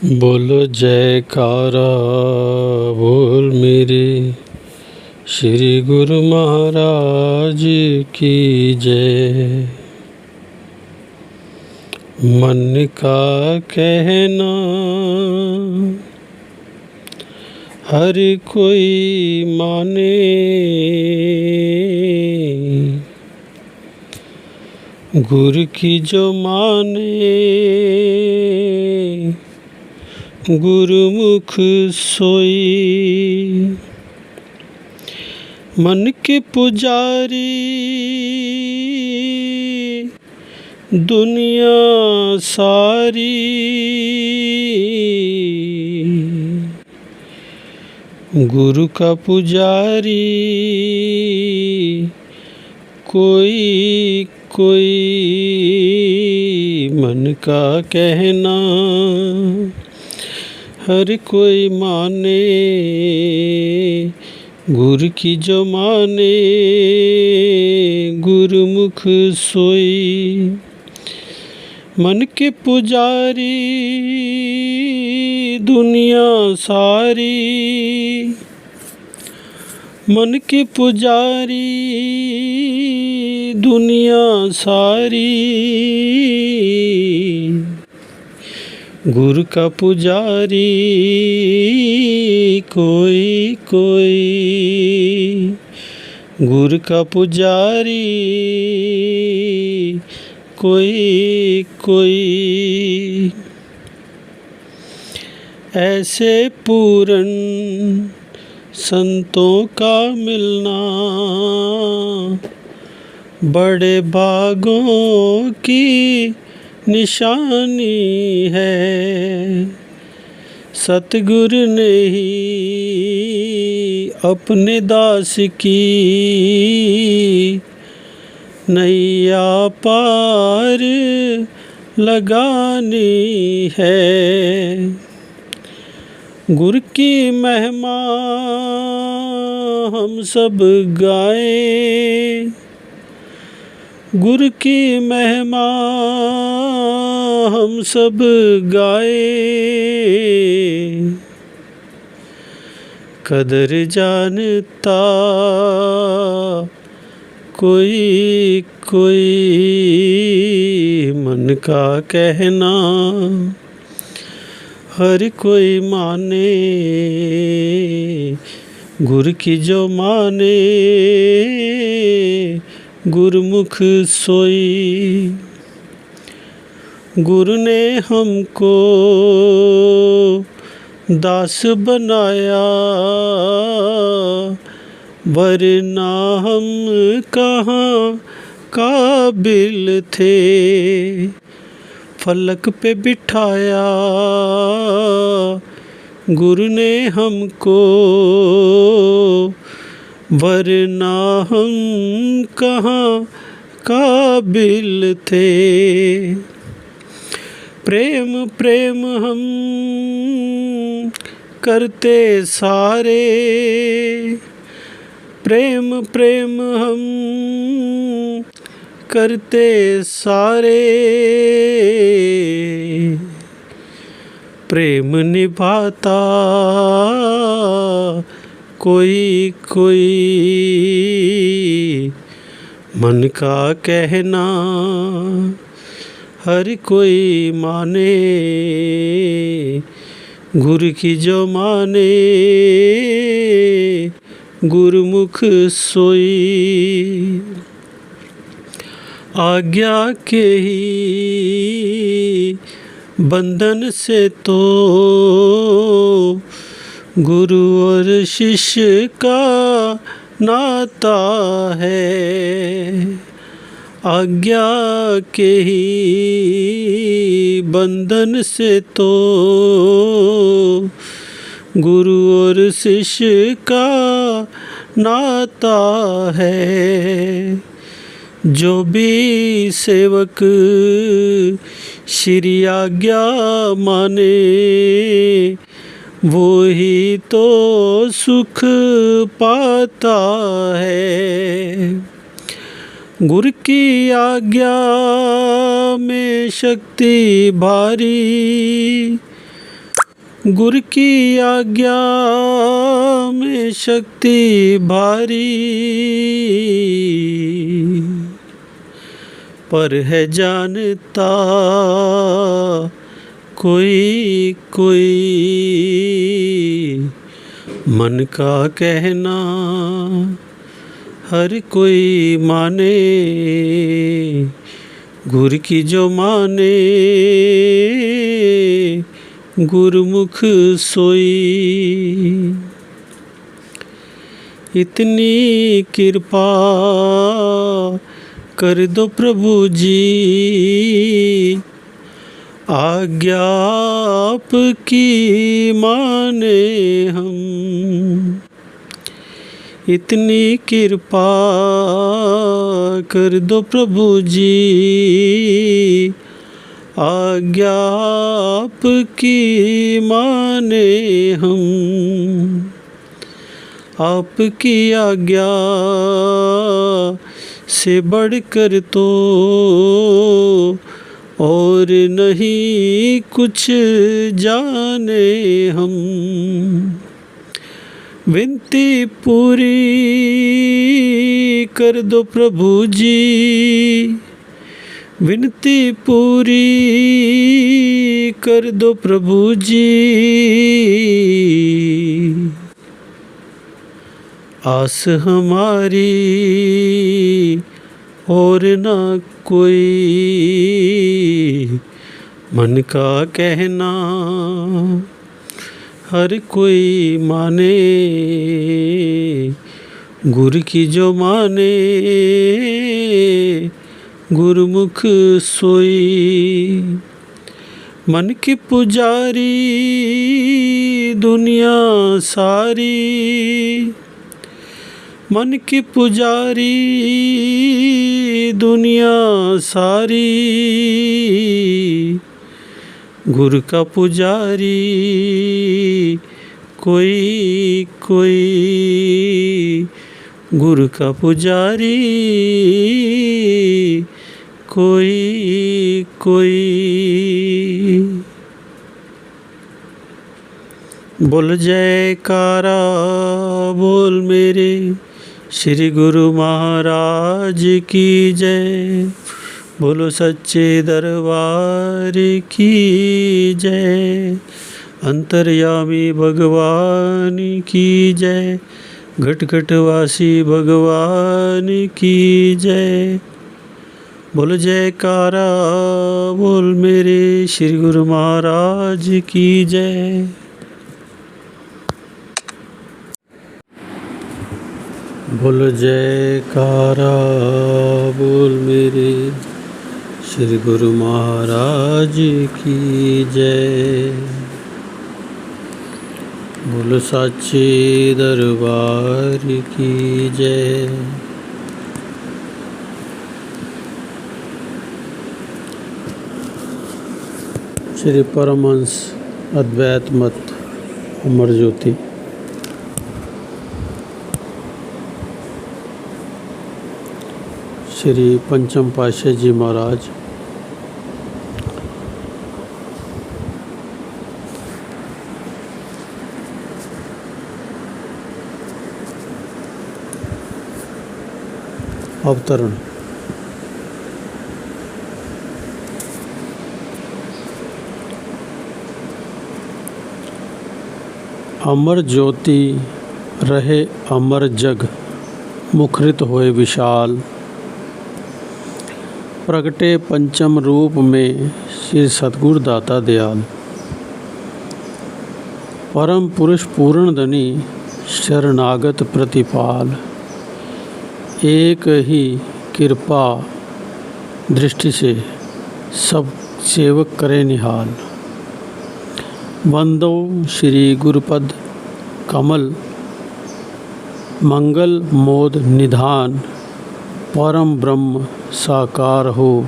बोलो जयकारा बोल मेरे श्री गुरु महाराज की जय। मन का कहना हर कोई माने, गुरु की जो माने गुरुमुख सोई। मन के पुजारी दुनिया सारी, गुरु का पुजारी कोई कोई। मन का कहना हर कोई माने, गुरु की जो माने गुरुमुख सोई। मन के पुजारी दुनिया सारी, मन के पुजारी दुनिया सारी, गुरु का पुजारी कोई कोई। गुरु का पुजारी कोई कोई। ऐसे पूरन संतों का मिलना बड़े भागों की निशानी है। सतगुरु ने ही अपने दास की नैया पार लगानी है। गुरु की महिमा हम सब गाएं, गुरु की महिमा हम सब गाए। कदर जानता कोई कोई। मन का कहना हर कोई माने, गुरु की जो माने गुरुमुख सोई। गुरु ने हमको दास बनाया, वरना हम कहाँ काबिल थे। फलक पे बिठाया गुरु ने हमको, वरना हम कहाँ काबिल थे। प्रेम प्रेम हम करते सारे, प्रेम प्रेम हम करते सारे। प्रेम निभाता कोई कोई। मन का कहना हर कोई माने, गुरु की जो माने गुरुमुख सोई। आज्ञा के ही बंधन से तो गुरु और शिष्य का नाता है। आज्ञा के ही बंधन से तो गुरु और शिष्य का नाता है। जो भी सेवक श्री आज्ञा माने, वो ही तो सुख पाता है। गुरु की आज्ञा में शक्ति भारी, गुर की आज्ञा में शक्ति भारी, पर है जानता कोई कोई, मन का कहना हर कोई माने, गुर की जो माने गुरुमुख सोई। इतनी कृपा कर दो प्रभु जी, आज्ञा आपकी माने हम। इतनी कृपा कर दो प्रभु जी, आज्ञा आपकी माने हम। आपकी आज्ञा से बढ़कर तो और नहीं कुछ जाने हम। विनती पूरी कर दो प्रभु जी, विनती पूरी कर दो प्रभु जी, आस हमारी और ना कोई, मन का कहना हर कोई माने, गुर की जो माने गुरुमुख सोई। मन की पुजारी दुनिया सारी, मन की पुजारी दुनिया सारी, गुरु का पुजारी कोई कोई, गुरु का पुजारी कोई कोई। बोल जयकारा बोल मेरे श्री गुरु महाराज की जय, बोलो सच्चे दरबार की जय, अंतर्यामी भगवान की जय, घट घटवासी भगवान की जय। बोल जयकारा बोल मेरे श्री गुरु महाराज की जय। बोल जयकारा बोल मेरे श्री गुरु महाराज की जय, बोल साचे दरबार की जय। श्री परमहंस अद्वैत मत अमर ज्योति श्री पंचम पातशाह जी महाराज अवतरण। अमर ज्योति रहे अमर जग, मुखरित होए विशाल, प्रगटे पंचम रूप में श्री सतगुरु दाता दयाल। परम पुरुष पूर्ण धनी शरणागत प्रतिपाल, एक ही कृपा दृष्टि से सब सेवक करे निहाल। वंदो श्री गुरुपद कमल, मंगल मोद निधान, परम ब्रह्म साकार हो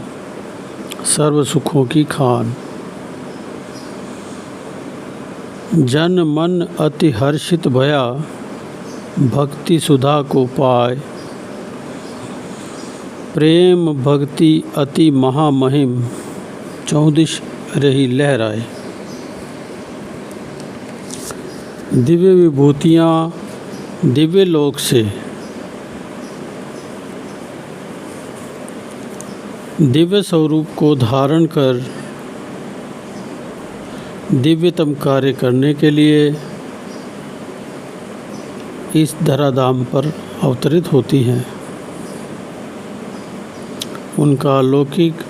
सर्व सुखों की खान। जन मन अति हर्षित भया, भक्ति सुधा को पाए, प्रेम भक्ति अति महामहिम, चौदिश रही लहराए। दिव्य विभूतियाँ दिव्य लोक से दिव्य स्वरूप को धारण कर दिव्यतम कार्य करने के लिए इस धराधाम पर अवतरित होती हैं। उनका अलौकिक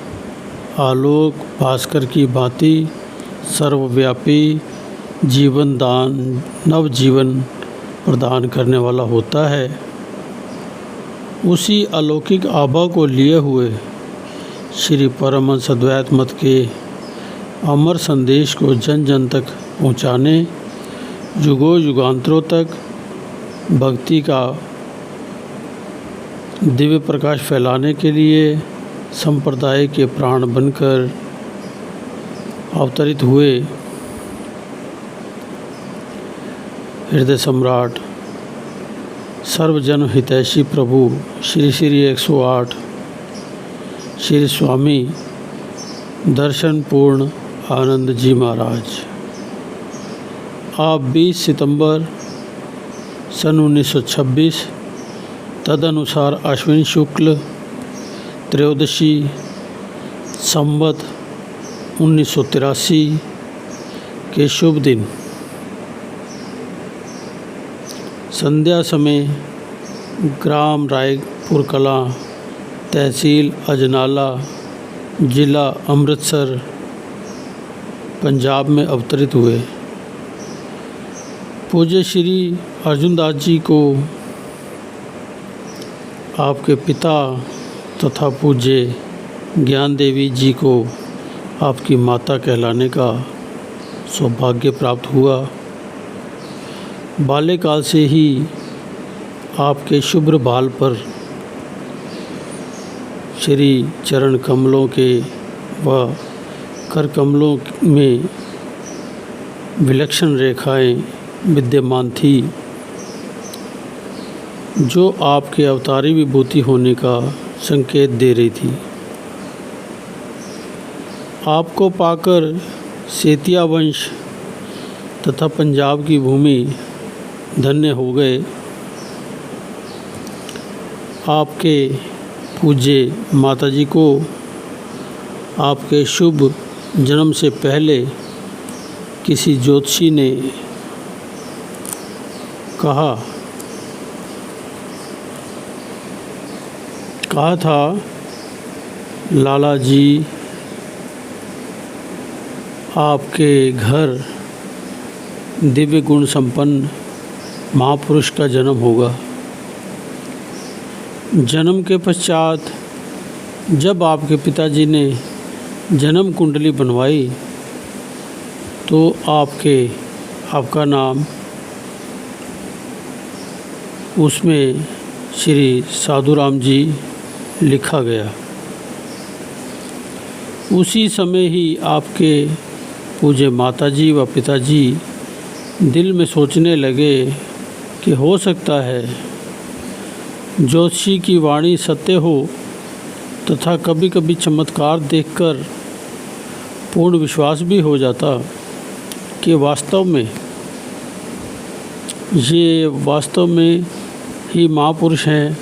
आलोक भास्कर की भांति सर्वव्यापी जीवन दान नवजीवन प्रदान करने वाला होता है। उसी अलौकिक आभा को लिए हुए श्री परमहंस अद्वैत मत के अमर संदेश को जन जन तक पहुँचाने, युगों युगांतरों तक भक्ति का दिव्य प्रकाश फैलाने के लिए संप्रदाय के प्राण बनकर अवतरित हुए हृदय सम्राट सर्वजन हितैषी प्रभु श्री श्री 108 श्री स्वामी दर्शन पूर्ण आनंद जी महाराज। आप 20 सितंबर सन 1926 तदनुसार अश्विन शुक्ल त्रयोदशी संवत 1983 के शुभ दिन संध्या समय ग्राम रायपुर कलां, तहसील अजनाला, जिला अमृतसर, पंजाब में अवतरित हुए। पूज्य श्री अर्जुनदास जी को आपके पिता तथा पूज्य ज्ञान देवी जी को आपकी माता कहलाने का सौभाग्य प्राप्त हुआ। बाल्यकाल से ही आपके शुभ्र बाल पर श्री चरण कमलों के व कर कमलों में विलक्षण रेखाएं विद्यमान थी, जो आपके अवतारी विभूति होने का संकेत दे रही थी। आपको पाकर सेतिया वंश तथा पंजाब की भूमि धन्य हो गए। आपके पूज्य माताजी को आपके शुभ जन्म से पहले किसी ज्योतिषी ने कहा था, लाला जी आपके घर दिव्य गुण संपन्न महापुरुष का जन्म होगा। जन्म के पश्चात जब आपके पिताजी ने जन्म कुंडली बनवाई तो आपका नाम उसमें श्री साधुराम जी लिखा गया। उसी समय ही आपके पूज्य माताजी व पिताजी दिल में सोचने लगे कि हो सकता है ज्योतिषी की वाणी सत्य हो तथा कभी कभी चमत्कार देखकर पूर्ण विश्वास भी हो जाता कि वास्तव में ही महापुरुष हैं,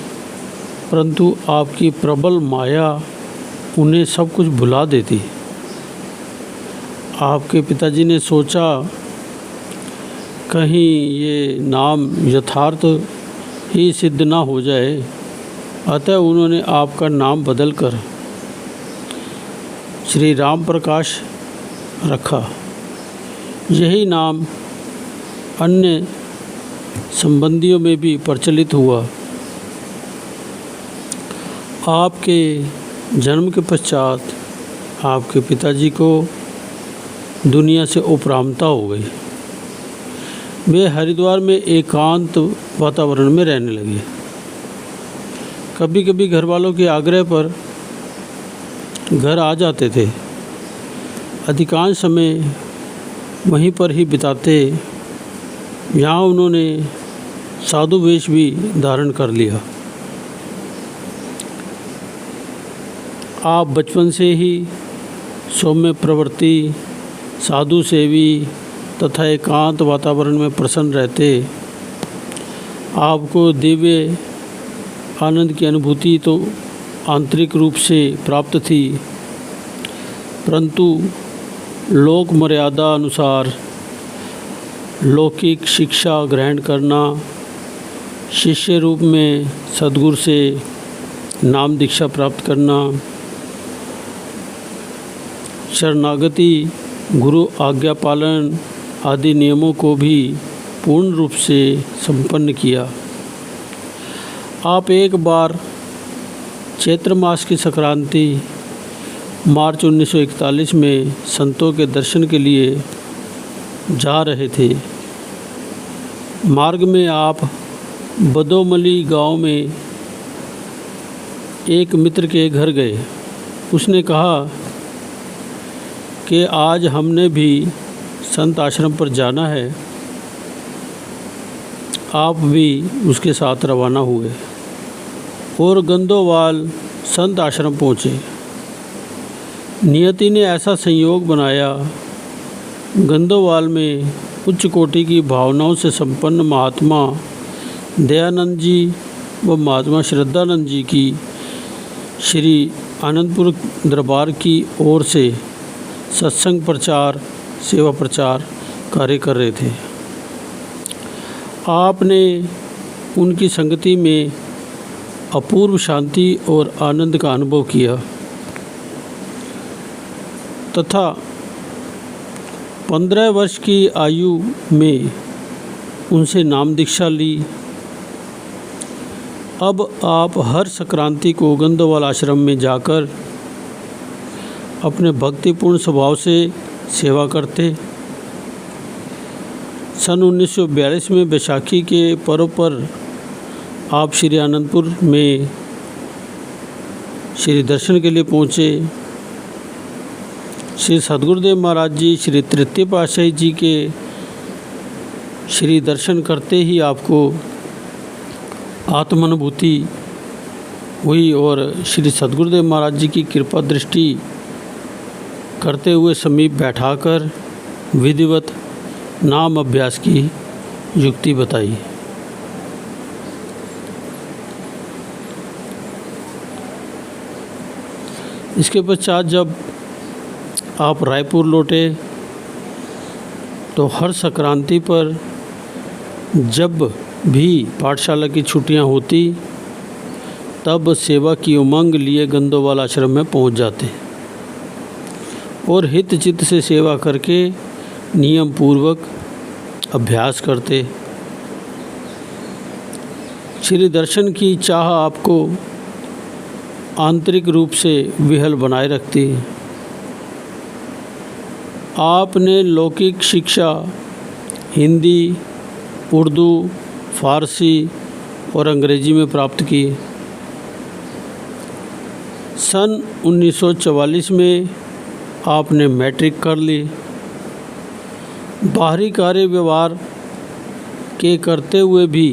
परंतु आपकी प्रबल माया उन्हें सब कुछ भुला देती। आपके पिताजी ने सोचा कहीं ये नाम यथार्थ ही सिद्ध ना हो जाए, अतः उन्होंने आपका नाम बदलकर श्री राम प्रकाश रखा। यही नाम अन्य संबंधियों में भी प्रचलित हुआ। आपके जन्म के पश्चात आपके पिताजी को दुनिया से उपरामता हो गई। वे हरिद्वार में एकांत वातावरण में रहने लगे। कभी कभी घर वालों के आग्रह पर घर आ जाते थे। अधिकांश समय वहीं पर ही बिताते। यहाँ उन्होंने साधु वेश भी धारण कर लिया। आप बचपन से ही सौम्य प्रवृत्ति, साधु सेवी तथा एकांत वातावरण में प्रसन्न रहते आपको दिव्य आनंद की अनुभूति तो आंतरिक रूप से प्राप्त थी, परंतु लोक मर्यादा अनुसार लौकिक शिक्षा ग्रहण करना, शिष्य रूप में सद्गुरु से नाम दीक्षा प्राप्त करना, शरणागति, गुरु आज्ञा पालन आदि नियमों को भी पूर्ण रूप से संपन्न किया। आप एक बार चैत्र मास की संक्रांति मार्च 1941 में संतों के दर्शन के लिए जा रहे थे। मार्ग में आप बदोमली गांव में एक मित्र के घर गए। उसने कहा कि आज हमने भी संत आश्रम पर जाना है। आप भी उसके साथ रवाना हुए और गंदोवाल संत आश्रम पहुँचे। नियति ने ऐसा संयोग बनाया, गंदोवाल में उच्च कोटि की भावनाओं से संपन्न महात्मा दयानंद जी व महात्मा श्रद्धानंद जी की श्री आनंदपुर दरबार की ओर से सत्संग प्रचार सेवा प्रचार कार्य कर रहे थे। आपने उनकी संगति में अपूर्व शांति और आनंद का अनुभव किया तथा 15 वर्ष की आयु में उनसे नाम दीक्षा ली। अब आप हर संक्रांति को गंदोवाल आश्रम में जाकर अपने भक्तिपूर्ण स्वभाव से सेवा करते। सन 1942 में बैसाखी के पर्व पर आप श्री आनंदपुर में श्री दर्शन के लिए पहुँचे। श्री सद्गुरुदेव महाराज जी श्री तृतीय पातशाही जी के श्री दर्शन करते ही आपको आत्मानुभूति हुई और श्री सद्गुरुदेव महाराज जी की कृपा दृष्टि करते हुए समीप बैठाकर विधिवत नाम अभ्यास की युक्ति बताई। इसके पश्चात जब आप रायपुर लौटे तो हर संक्रांति पर जब भी पाठशाला की छुट्टियां होती तब सेवा की उमंग लिए गंदोवाल आश्रम में पहुंच जाते और हित चित्त से सेवा करके नियम पूर्वक अभ्यास करते। श्री दर्शन की चाह आपको आंतरिक रूप से विहल बनाए रखती। आपने लौकिक शिक्षा हिंदी, उर्दू, फारसी और अंग्रेजी में प्राप्त की। सन 1944 में आपने मैट्रिक कर ली। बाहरी कार्य व्यवहार के करते हुए भी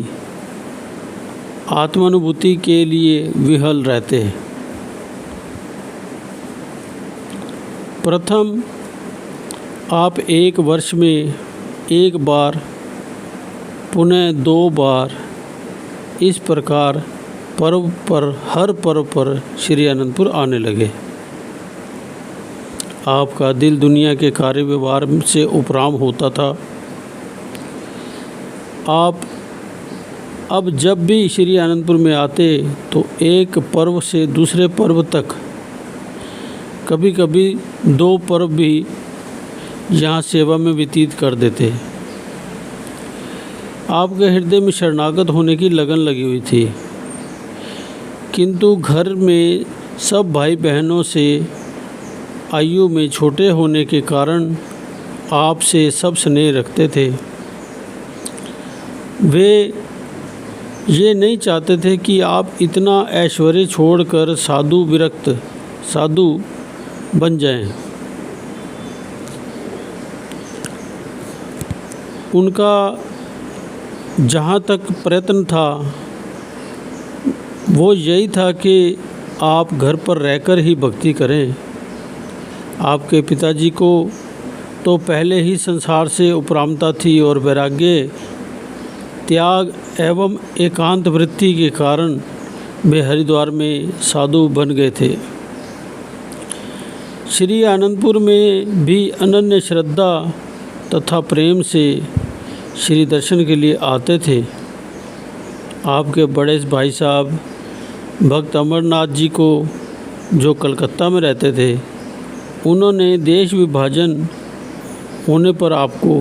आत्मानुभूति के लिए विहल रहते हैं। प्रथम आप एक वर्ष में एक बार पुनः 2 बार इस प्रकार पर्व पर हर पर्व पर श्री आनंदपुर आने लगे। आपका दिल दुनिया के कार्य व्यवहार से उपराम होता था। आप अब जब भी श्री आनंदपुर में आते तो एक पर्व से दूसरे पर्व तक, कभी कभी 2 पर्व भी यहाँ सेवा में व्यतीत कर देते। आपके हृदय में शरणागत होने की लगन लगी हुई थी, किंतु घर में सब भाई बहनों से आयु में छोटे होने के कारण आपसे सब स्नेह रखते थे। वे ये नहीं चाहते थे कि आप इतना ऐश्वर्य छोड़कर साधु बन जाएं। उनका जहाँ तक प्रयत्न था वो यही था कि आप घर पर रहकर ही भक्ति करें। आपके पिताजी को तो पहले ही संसार से उपरामता थी और वैराग्य, त्याग एवं एकांत वृत्ति के कारण वे हरिद्वार में साधु बन गए थे। श्री आनंदपुर में भी अनन्य श्रद्धा तथा प्रेम से श्री दर्शन के लिए आते थे। आपके बड़े भाई साहब भक्त अमरनाथ जी को, जो कलकत्ता में रहते थे, उन्होंने देश विभाजन होने पर आपको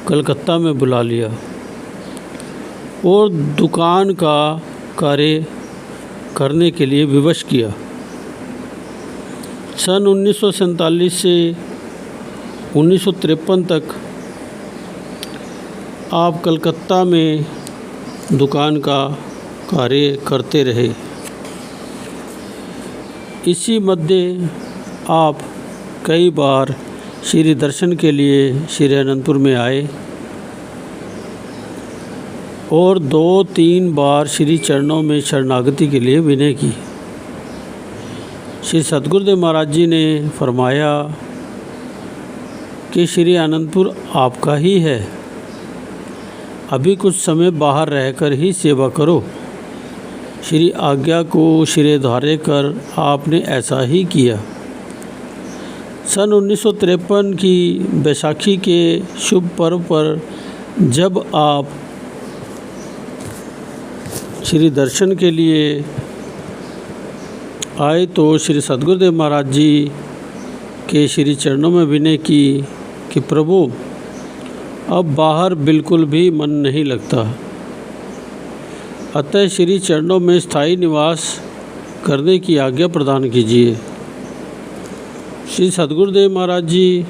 कलकत्ता में बुला लिया और दुकान का कार्य करने के लिए विवश किया। सन 1947 से 1953 तक आप कलकत्ता में दुकान का कार्य करते रहे। इसी मध्य आप कई बार श्री दर्शन के लिए श्री अनंतपुर में आए और 2-3 बार श्री चरणों में शरणागति के लिए विनय की। श्री सद्गुरुदेव महाराज जी ने फरमाया कि श्री अनंतपुर आपका ही है, अभी कुछ समय बाहर रहकर ही सेवा करो। श्री आज्ञा को सिरे धारे कर आपने ऐसा ही किया। सन 1953 की बैसाखी के शुभ पर्व पर जब आप श्री दर्शन के लिए आए तो श्री सद्गुरुदेव महाराज जी के श्री चरणों में विनय की कि प्रभु, अब बाहर बिल्कुल भी मन नहीं लगता, अतः श्री चरणों में स्थायी निवास करने की आज्ञा प्रदान कीजिए। श्री सद्गुरुदेव महाराज जी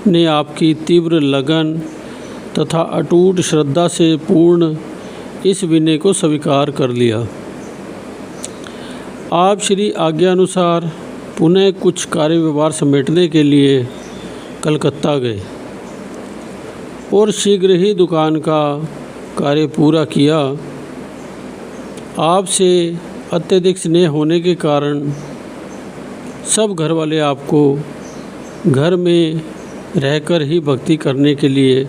ने आपकी तीव्र लगन तथा अटूट श्रद्धा से पूर्ण इस विनय को स्वीकार कर लिया। आप श्री आज्ञा अनुसार पुनः कुछ कार्य व्यवहार समेटने के लिए कलकत्ता गए और शीघ्र ही दुकान का कार्य पूरा किया। आपसे अत्यधिक स्नेह होने के कारण सब घर वाले आपको घर में रहकर ही भक्ति करने के लिए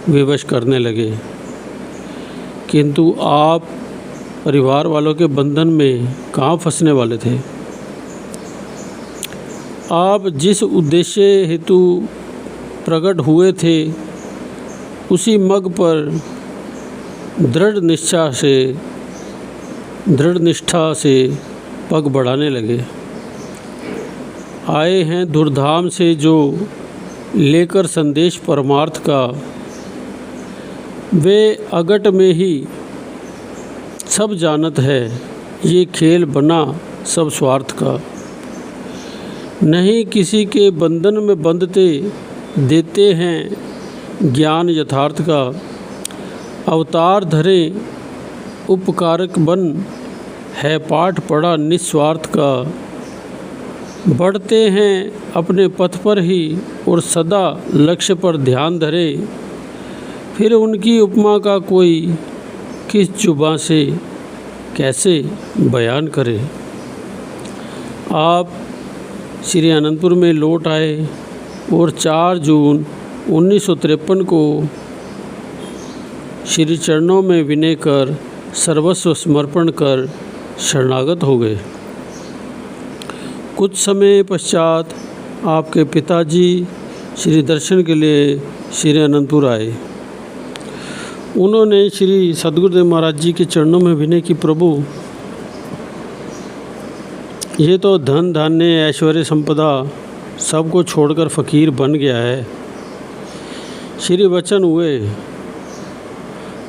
विवश करने लगे, किंतु आप परिवार वालों के बंधन में कहाँ फंसने वाले थे। आप जिस उद्देश्य हेतु प्रकट हुए थे उसी मग पर दृढ़ निष्ठा से पग बढ़ाने लगे। आए हैं धूमधाम से जो लेकर संदेश परमार्थ का, वे अगट में ही सब जानत है, ये खेल बना सब स्वार्थ का। नहीं किसी के बंधन में बंधते, देते हैं ज्ञान यथार्थ का। अवतार धरे उपकारक बन, है पाठ पढ़ा निस्वार्थ का। बढ़ते हैं अपने पथ पर ही और सदा लक्ष्य पर ध्यान धरे, फिर उनकी उपमा का कोई किस जुबां से कैसे बयान करे। आप श्री अनंतपुर में लौट आए और 4 जून 1953 को श्री चरणों में विनय कर सर्वस्व समर्पण कर शरणागत हो गए। कुछ समय पश्चात आपके पिताजी श्री दर्शन के लिए श्री अनंतपुर आए। उन्होंने श्री सद्गुरुदेव महाराज जी के चरणों में विनय की, प्रभु, ये तो धन धान्य ऐश्वर्य संपदा सबको छोड़कर फ़कीर बन गया है। श्री वचन हुए,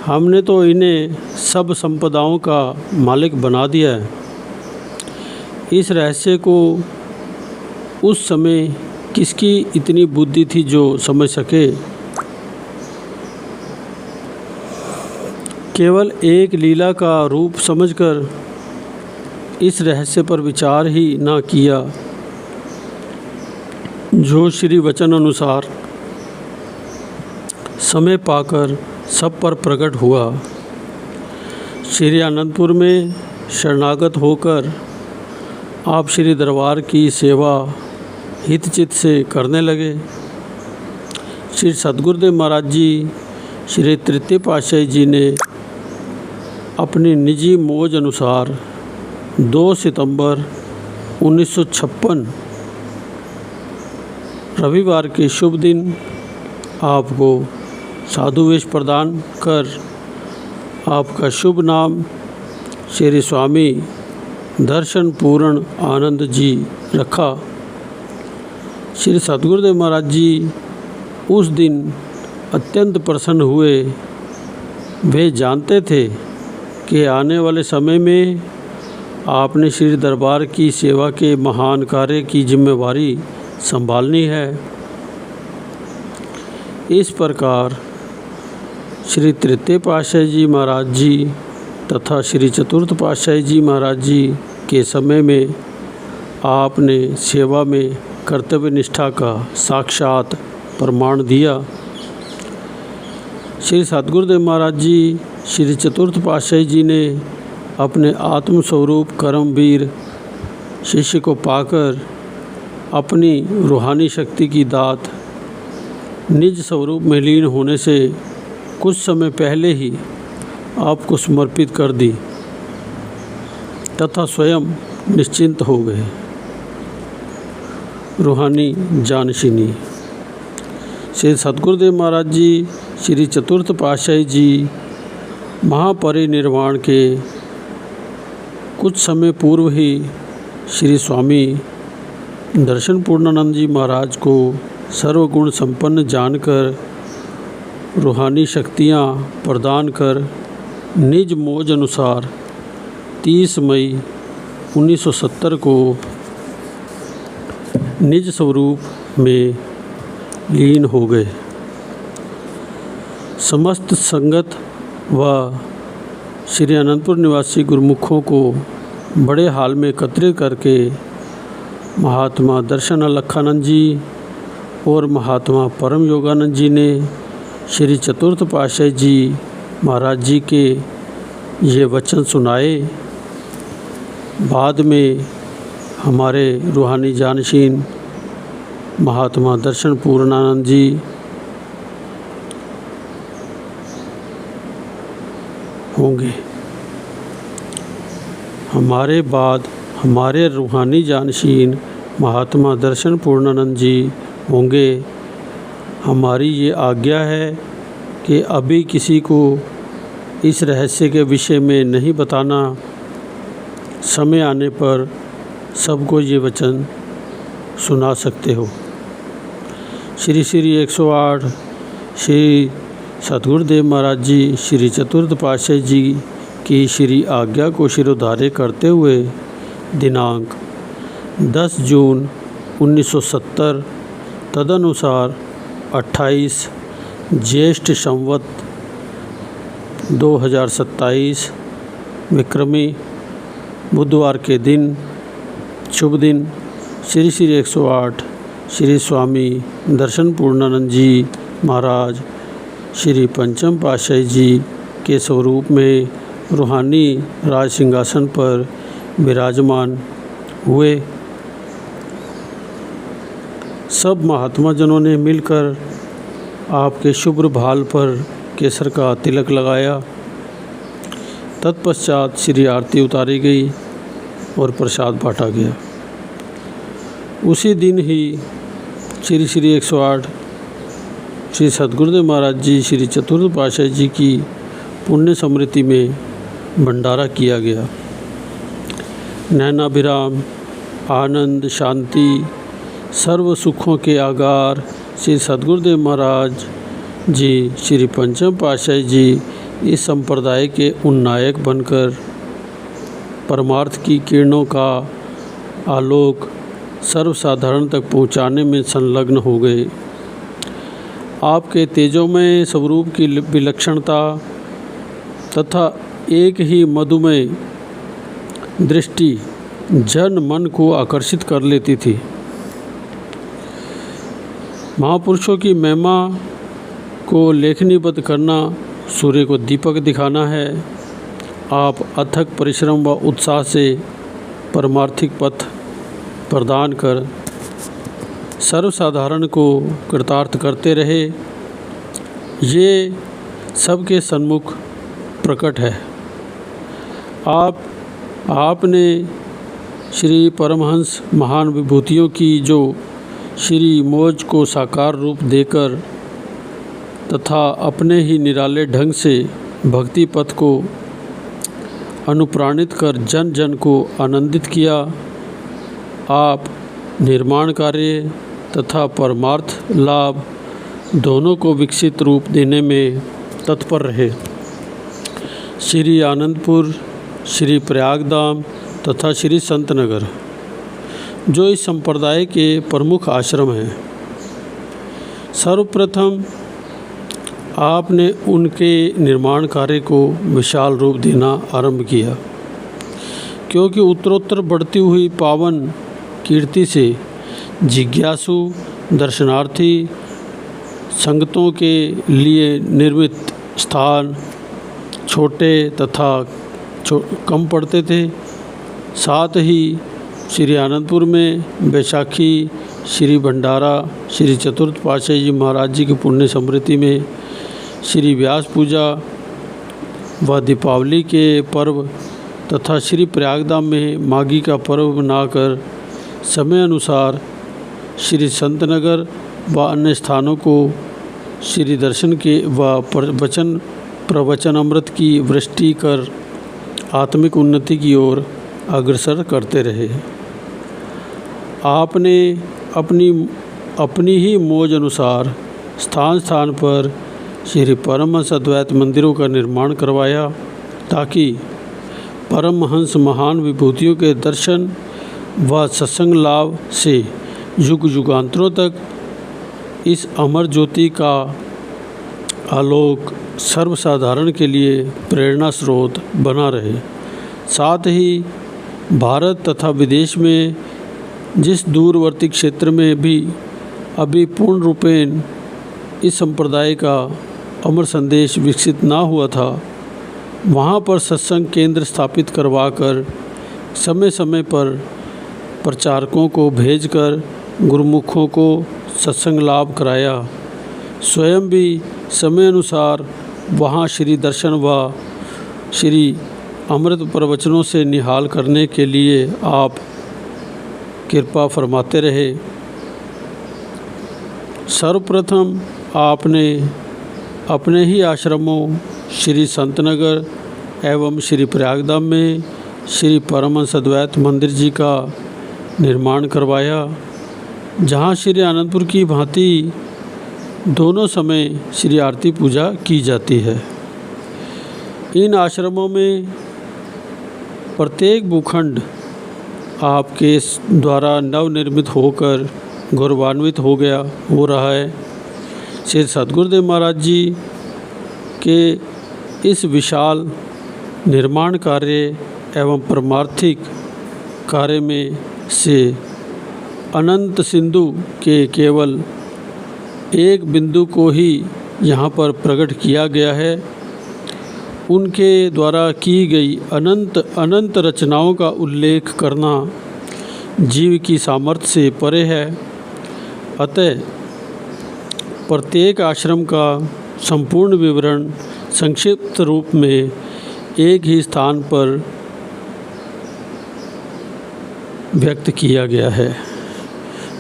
हमने तो इन्हें सब संपदाओं का मालिक बना दिया है। इस रहस्य को उस समय किसकी इतनी बुद्धि थी जो समझ सके। केवल एक लीला का रूप समझकर इस रहस्य पर विचार ही ना किया जो श्री वचन अनुसार समय पाकर सब पर प्रकट हुआ। श्री आनंदपुर में शरणागत होकर आप श्री दरबार की सेवा हितचित से करने लगे। श्री सतगुरुदेव महाराज जी श्री तृतीय पातशाही जी ने अपनी निजी मौज अनुसार 2 सितंबर 1956 रविवार के शुभ दिन आपको साधु वेश प्रदान कर आपका शुभ नाम श्री स्वामी दर्शन पूर्ण आनंद जी रखा। श्री सतगुरुदेव महाराज जी उस दिन अत्यंत प्रसन्न हुए। वे जानते थे कि आने वाले समय में आपने श्री दरबार की सेवा के महान कार्य की जिम्मेवारी संभालनी है। इस प्रकार श्री तृतीय पातशाही जी महाराज जी तथा श्री चतुर्थ पातशाही जी महाराज जी के समय में आपने सेवा में कर्तव्य निष्ठा का साक्षात प्रमाण दिया। श्री सतगुरुदेव महाराज जी श्री चतुर्थ पातशाही जी ने अपने आत्म स्वरूप कर्मवीर शिष्य को पाकर अपनी रूहानी शक्ति की दात निज स्वरूप में लीन होने से कुछ समय पहले ही आपको समर्पित कर दी तथा स्वयं निश्चिंत हो गए। रूहानी जानशीनी श्री सतगुरुदेव महाराज जी श्री चतुर्थ पातशाही जी महापरिनिर्वाण के कुछ समय पूर्व ही श्री स्वामी दर्शन पूर्णानंद जी महाराज को सर्वगुण संपन्न जानकर रूहानी शक्तियाँ प्रदान कर निज मौज अनुसार 30 मई 1970 को निज स्वरूप में लीन हो गए। समस्त संगत व श्री अनंतपुर निवासी गुरुमुखों को बड़े हाल में एकत्रित करके महात्मा दर्शन अलखानंद जी और महात्मा परम योगानंद जी ने श्री चतुर्थ पातशाही जी महाराज जी के ये वचन सुनाए। बाद में हमारे रूहानी जानशीन महात्मा दर्शन पूर्णानंद जी होंगे। हमारे बाद हमारे रूहानी जानशीन महात्मा दर्शन पूर्णानंद जी होंगे। हमारी ये आज्ञा है कि अभी किसी को इस रहस्य के विषय में नहीं बताना। समय आने पर सबको ये वचन सुना सकते हो। श्री श्री 108 श्री सतगुरुदेव महाराज जी श्री चतुर्थ पातशाही जी की श्री आज्ञा को शिरोधार्य करते हुए दिनांक 10 जून 1970 तदनुसार 28 ज्येष्ठ संवत 2027 विक्रमी बुधवार के दिन शुभ दिन श्री श्री 108 श्री स्वामी दर्शन पूर्णानंद जी महाराज श्री पंचम पातशाही जी के स्वरूप में रूहानी राज सिंहासन पर विराजमान हुए। सब महात्मा जनों ने मिलकर आपके शुभ्र भाल पर केसर का तिलक लगाया। तत्पश्चात श्री आरती उतारी गई और प्रसाद बांटा गया। उसी दिन ही श्री श्री 108 श्री सतगुरुदेव महाराज जी श्री चतुर्थ पातशाही जी की पुण्य स्मृति में भंडारा किया गया। नैनाभिराम आनंद शांति सर्व सुखों के आगार श्री सतगुरुदेव महाराज जी श्री पंचम पातशाही जी इस संप्रदाय के उन्नायक बनकर परमार्थ की किरणों का आलोक सर्वसाधारण तक पहुंचाने में संलग्न हो गए। आपके तेजोमय स्वरूप की विलक्षणता तथा एक ही मधुमय दृष्टि जन मन को आकर्षित कर लेती थी। महापुरुषों की महिमा को लेखनीबद्ध करना सूर्य को दीपक दिखाना है। आप अथक परिश्रम व उत्साह से परमार्थिक पथ प्रदान कर सर्वसाधारण को कृतार्थ करते रहे। ये सबके सन्मुख प्रकट है। आपने श्री परमहंस महान विभूतियों की जो श्री मौज को साकार रूप देकर तथा अपने ही निराले ढंग से भक्ति पथ को अनुप्राणित कर जन जन को आनंदित किया, आप निर्माण कार्य तथा परमार्थ लाभ दोनों को विकसित रूप देने में तत्पर रहे। श्री आनंदपुर, श्री प्रयागधाम तथा श्री संतनगर जो इस संप्रदाय के प्रमुख आश्रम हैं, सर्वप्रथम आपने उनके निर्माण कार्य को विशाल रूप देना आरंभ किया, क्योंकि उत्तरोत्तर बढ़ती हुई पावन कीर्ति से जिज्ञासु दर्शनार्थी संगतों के लिए निर्मित स्थान छोटे तथा कम पड़ते थे। साथ ही श्री आनंदपुर में बैसाखी, श्री भंडारा, श्री चतुर्थ पातशाही जी महाराज जी की पुण्य स्मृति में श्री व्यास पूजा व दीपावली के पर्व तथा श्री प्रयागधाम में माघी का पर्व मनाकर समय अनुसार श्री संतनगर व अन्य स्थानों को श्री दर्शन के व वचन प्रवचन अमृत की वृष्टि कर आत्मिक उन्नति की ओर अग्रसर करते रहे। आपने अपनी ही मौज अनुसार स्थान स्थान पर श्री परमहंस अद्वैत मंदिरों का निर्माण करवाया, ताकि परमहंस महान विभूतियों के दर्शन व सत्संग लाभ से युग युगांतरों तक इस अमर ज्योति का आलोक सर्वसाधारण के लिए प्रेरणा स्रोत बना रहे। साथ ही भारत तथा विदेश में जिस दूरवर्ती क्षेत्र में भी अभी पूर्ण रूपेण इस संप्रदाय का अमर संदेश विकसित ना हुआ था, वहाँ पर सत्संग केंद्र स्थापित करवाकर समय समय पर प्रचारकों को भेजकर गुरुमुखों को सत्संग लाभ कराया। स्वयं भी समय अनुसार वहाँ श्री दर्शन व श्री अमृत प्रवचनों से निहाल करने के लिए आप कृपा फरमाते रहे। सर्वप्रथम आपने अपने ही आश्रमों श्री संतनगर एवं श्री प्रयागधाम में श्री परमहंस अद्वैत मंदिर जी का निर्माण करवाया, जहाँ श्री आनंदपुर की भांति दोनों समय श्री आरती पूजा की जाती है। इन आश्रमों में प्रत्येक भूखंड आपके द्वारा नवनिर्मित होकर गौरवान्वित हो रहा है। श्री सद्गुरुदेव महाराज जी के इस विशाल निर्माण कार्य एवं परमार्थिक कार्य में से अनंत सिंधु के केवल एक बिंदु को ही यहाँ पर प्रकट किया गया है। उनके द्वारा की गई अनंत रचनाओं का उल्लेख करना जीव की सामर्थ्य से परे है। अतः प्रत्येक आश्रम का संपूर्ण विवरण संक्षिप्त रूप में एक ही स्थान पर व्यक्त किया गया है।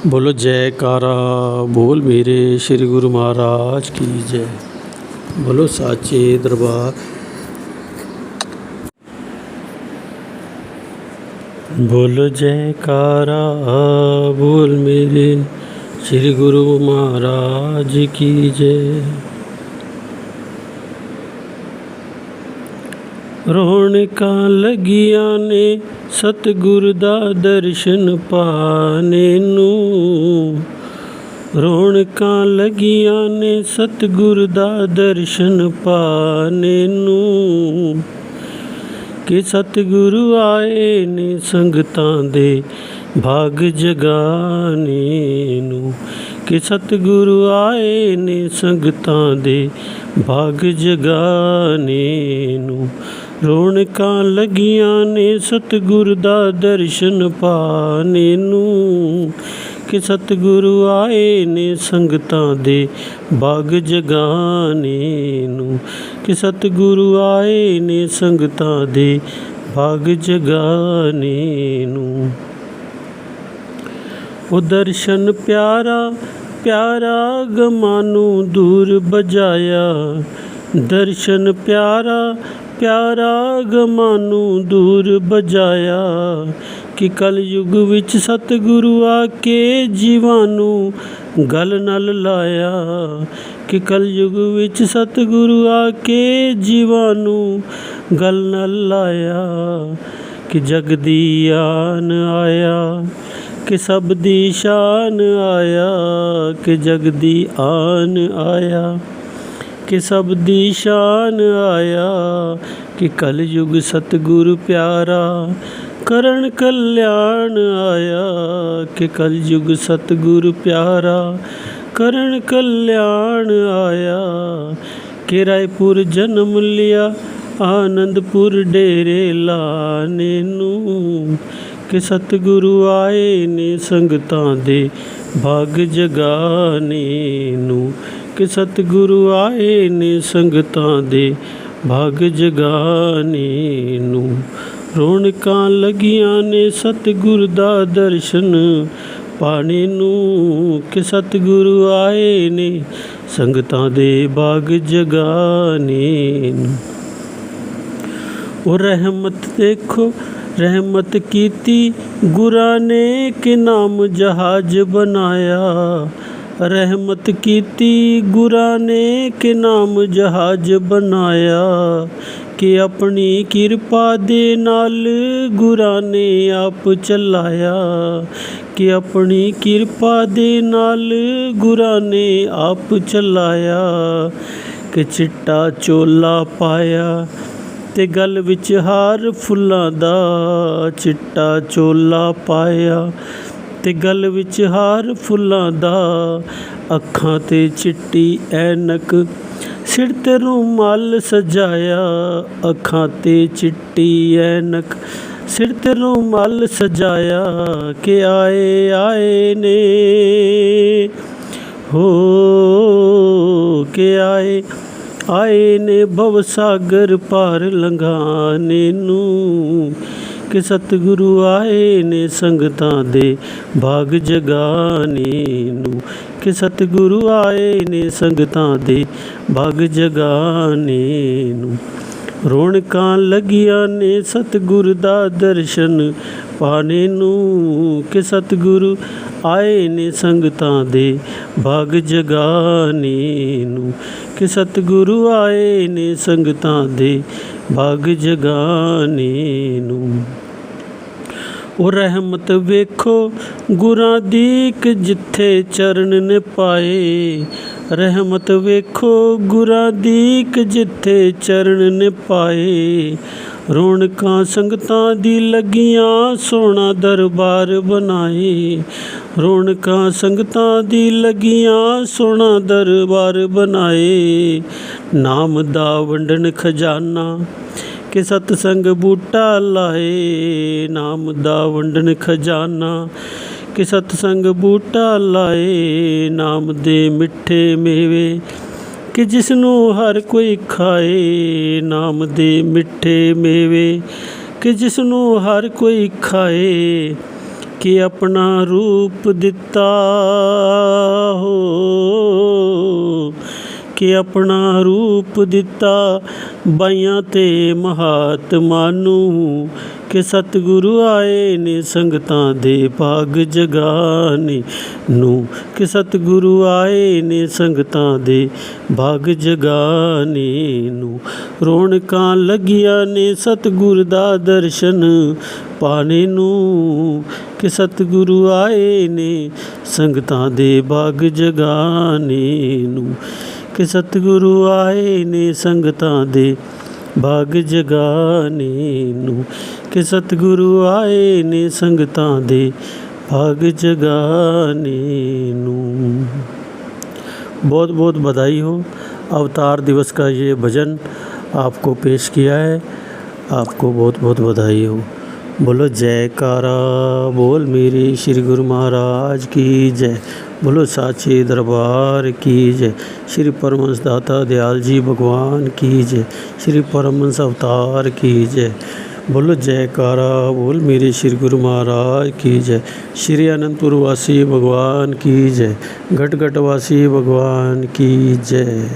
बोलो जयकारा बोल मेरे श्री गुरु महाराज की जय। बोलो साचे दरबार। बोलो जयकारा बोल मेरे श्री गुरु महाराज की जय। रोणका लगिया ने सतगुर दा दर्शन पाने नू। रोणका लगिया ने सतगुर दा दर्शन पाने नू। कि सतगुरु आए ने संगतां दे भाग जगाने नू। कि सतगुरु आए ने संगतां दे भाग जगाने नू। रौनकां लगियां ने सतगुर दा दर्शन पाने नू। ਕਿ ਸਤਿਗੁਰੂ ਆਏ ਨੇ ਸੰਗਤਾਂ ਦੇ ਭਾਗ ਜਗਾਣੇ ਨੂੰ, ਕਿ ਸਤਿਗੁਰੂ ਆਏ ਨੇ ਸੰਗਤਾਂ ਦੇ ਭਾਗ ਜਗਾਣੇ ਨੂੰ। ਉਹ ਦਰਸ਼ਨ ਪਿਆਰਾ ਪਿਆਰਾ ਗਮਾਂ ਨੂੰ ਦੂਰ ਬਜਾਇਆ, ਦਰਸ਼ਨ ਪਿਆਰਾ ਪਿਆਰਾ ਗਮਾਂ ਨੂੰ ਦੂਰ ਬਜਾਇਆ, ਕਿ ਕਲਯੁਗ ਵਿੱਚ ਸਤਿਗੁਰੂ ਆ ਕੇ ਜੀਵਾਂ ਨੂੰ ਗਲ ਨਾਲ ਲਾਇਆ, ਕਿ ਕਲਯੁਗ ਵਿੱਚ ਸਤਿਗੁਰੂ ਆ ਕੇ ਜੀਵਾਂ ਨੂੰ ਗਲ ਨਾਲ ਲਾਇਆ, ਕਿ ਜਗ ਦੀ ਆਨ ਆਇਆ, ਕਿ ਸਭ ਦੀ ਸ਼ਾਨ ਆਇਆ, ਕਿ ਜਗ ਦੀ ਆਨ ਆਇਆ, ਕਿ ਸਭ ਦੀ ਸ਼ਾਨ ਆਇਆ, ਕਿ ਕਲਯੁਗ ਸਤਿਗੁਰ ਪਿਆਰਾ ਕਰਨ ਕਲਿਆਣ ਆਇਆ, ਕਿ ਕਲਯੁਗ ਸਤਿਗੁਰ ਪਿਆਰਾ ਕਰਨ ਕਲਿਆਣ ਆਇਆ, ਕਿ ਰਾਏਪੁਰ ਜਨਮ ਲਿਆ ਆਨੰਦਪੁਰ ਡੇਰੇ ਲਾਣੇ ਨੂੰ, ਕਿ ਸਤਿਗੁਰੂ ਆਏ ਨੇ ਸੰਗਤਾਂ ਦੇ ਭਾਗ ਜਗਾਣੇ ਨੂੰ, ਕਿ ਸਤਿਗੁਰੂ ਆਏ ਨੇ ਸੰਗਤਾਂ ਦੇ ਭਾਗ ਜਗਾਣੇ ਨੂੰ। ਰੌਣਕਾਂ ਲੱਗੀਆਂ ਨੇ ਸਤਿਗੁਰ ਦਾ ਦਰਸ਼ਨ ਪਾਣੇ ਨੂੰ, ਕਿ ਸਤਿਗੁਰੂ ਆਏ ਨੇ ਸੰਗਤਾਂ ਦੇ ਭਾਗ ਜਗਾਣੇ ਨੂੰ। ਉਹ ਰਹਿਮਤ ਦੇਖੋ ਰਹਿਮਤ ਕੀਤੀ ਗੁਰਾਂ ਨੇ, ਕਿ ਨਾਮ ਜਹਾਜ਼ ਬਣਾਇਆ, ਰਹਿਮਤ ਕੀਤੀ ਗੁਰਾਂ ਨੇ, ਕਿ ਨਾਮ ਜਹਾਜ਼ ਬਣਾਇਆ, ਕਿ ਆਪਣੀ ਕਿਰਪਾ ਦੇ ਨਾਲ ਗੁਰਾਂ ਨੇ ਆਪ ਚਲਾਇਆ, ਕਿ ਆਪਣੀ ਕਿਰਪਾ ਦੇ ਨਾਲ ਗੁਰਾਂ ਨੇ ਆਪ ਚਲਾਇਆ, ਕਿ ਚਿੱਟਾ ਚੋਲਾ ਪਾਇਆ ਤੇ ਗਲ ਵਿੱਚ ਹਾਰ ਫੁੱਲਾਂ ਦਾ, ਚਿੱਟਾ ਚੋਲਾ ਪਾਇਆ ਤੇ ਗਲ ਵਿੱਚ ਹਾਰ ਫੁੱਲਾਂ ਦਾ, ਅੱਖਾਂ ਤੇ ਚਿੱਟੀ ਐਨਕ ਸਿਰ ਤੇ ਰੁਮਾਲ ਸਜਾਇਆ, ਅੱਖਾਂ ਤੇ ਚਿੱਟੀ ਐਨਕ ਸਿਰ ਤੇ ਰੁਮਾਲ ਸਜਾਇਆ, ਕਿ ਆਏ ਆਏ ਨੇ ਹੋ, ਕਿ ਆਏ ਆਏ ਨੇ ਭਵ ਸਾਗਰ ਪਾਰ ਲੰਘਾਣੇ ਨੂੰ, ਕਿ ਸਤਿਗੁਰੂ ਆਏ ਨੇ ਸੰਗਤਾਂ ਦੇ ਭਾਗ ਜਗਾਣੇ ਨੂੰ, ਕਿ ਸਤਿਗੁਰੂ ਆਏ ਨੇ ਸੰਗਤਾਂ ਦੇ ਭਾਗ ਜਗਾਣੇ ਨੂੰ। ਰੌਣਕਾਂ ਲੱਗੀਆਂ ਨੇ ਸਤਿਗੁਰ ਦਾ ਦਰਸ਼ਨ ਪਾਣੇ ਨੂੰ, ਕਿ ਸਤਿਗੁਰੂ ਆਏ ਨੇ ਸੰਗਤਾਂ ਦੇ ਭਾਗ ਜਗਾਣੇ ਨੂੰ, ਕਿ ਸਤਿਗੁਰੂ ਆਏ ਨੇ ਸੰਗਤਾਂ ਦੇ ਭਾਗ ਜਗਾਣੇ ਨੂੰ। ਉਹ ਰਹਿਮਤ ਵੇਖੋ ਗੁਰਾਂ ਦੀ, ਕਿ ਜਿੱਥੇ ਚਰਨ ਨੇ ਪਾਏ, ਰਹਿਮਤ ਵੇਖੋ ਗੁਰਾਂ ਦੀ, ਕਿ ਜਿੱਥੇ ਚਰਨ ਨੇ ਪਾਏ, ਰੌਣਕਾਂ ਸੰਗਤਾਂ ਦੀ ਲੱਗੀਆਂ ਸੋਹਣਾ ਦਰਬਾਰ ਬਣਾਏ, ਰੌਣਕਾਂ ਸੰਗਤਾਂ ਦੀ ਲੱਗੀਆਂ ਸੋਹਣਾ ਦਰਬਾਰ ਬਣਾਏ, ਨਾਮ ਦਾ ਵੰਡਣ ਖਜ਼ਾਨਾ ਕਿ ਸਤਸੰਗ ਬੂਟਾ ਲਾਏ, ਨਾਮ ਦਾ ਵੰਡਣ ਖਜ਼ਾਨਾ ਕਿ ਸਤਸੰਗ ਬੂਟਾ ਲਾਏ, ਨਾਮ ਦੇ ਮਿੱਠੇ ਮੇਵੇ ਕਿ ਜਿਸ ਨੂੰ ਹਰ ਕੋਈ ਖਾਏ, ਨਾਮ ਦੇ ਮਿੱਠੇ ਮੇਵੇ ਕਿ ਜਿਸ ਨੂੰ ਹਰ ਕੋਈ ਖਾਏ, ਕਿ ਆਪਣਾ ਰੂਪ ਦਿੱਤਾ ਹੋ, ਕਿ ਆਪਣਾ ਰੂਪ ਦਿੱਤਾ ਬਾਈਆਂ ਤੇ ਮਹਾਤਮਾ ਨੂੰ, ਕਿ ਸਤਿਗੁਰੂ ਆਏ ਨੇ ਸੰਗਤਾਂ ਦੇ ਭਾਗ ਜਗਾਣੇ ਨੂੰ, ਕਿ ਸਤਿਗੁਰੂ ਆਏ ਨੇ ਸੰਗਤਾਂ ਦੇ ਭਾਗ ਜਗਾਣੇ ਨੂੰ। ਰੌਣਕਾਂ ਲੱਗੀਆਂ ਨੇ ਸਤਿਗੁਰ ਦਾ ਦਰਸ਼ਨ ਪਾਣੇ ਨੂੰ, ਕਿ ਸਤਿਗੁਰੂ ਆਏ ਨੇ ਸੰਗਤਾਂ ਦੇ ਭਾਗ ਜਗਾਣੇ ਨੂੰ, ਕਿ ਸਤਿਗੁਰੂ ਆਏ ਨੇ ਸੰਗਤਾਂ ਦੇ ਭਾਗ ਜਗਾਣੇ ਨੂੰ, ਕਿ ਸਤਿਗੁਰੂ ਆਏ ਨੇ ਸੰਗਤਾਂ ਦੇ ਭਾਗ जगाने ਨੂੰ। बहुत बहुत बधाई हो। अवतार दिवस का ये भजन आपको पेश किया है, आपको बहुत बहुत बधाई हो। बोलो जयकारा बोल मेरे श्री गुरु महाराज की जय। बोलो साचे दरबार की जय। श्री परमहंस दाता दयाल जी भगवान की जय। श्री परमहंस अवतार की जय। बोलो जयकारा बोल मेरे श्री गुरु महाराज की जय। श्री अनंतपुर वासी भगवान की जय। घट घट वासी भगवान की जय।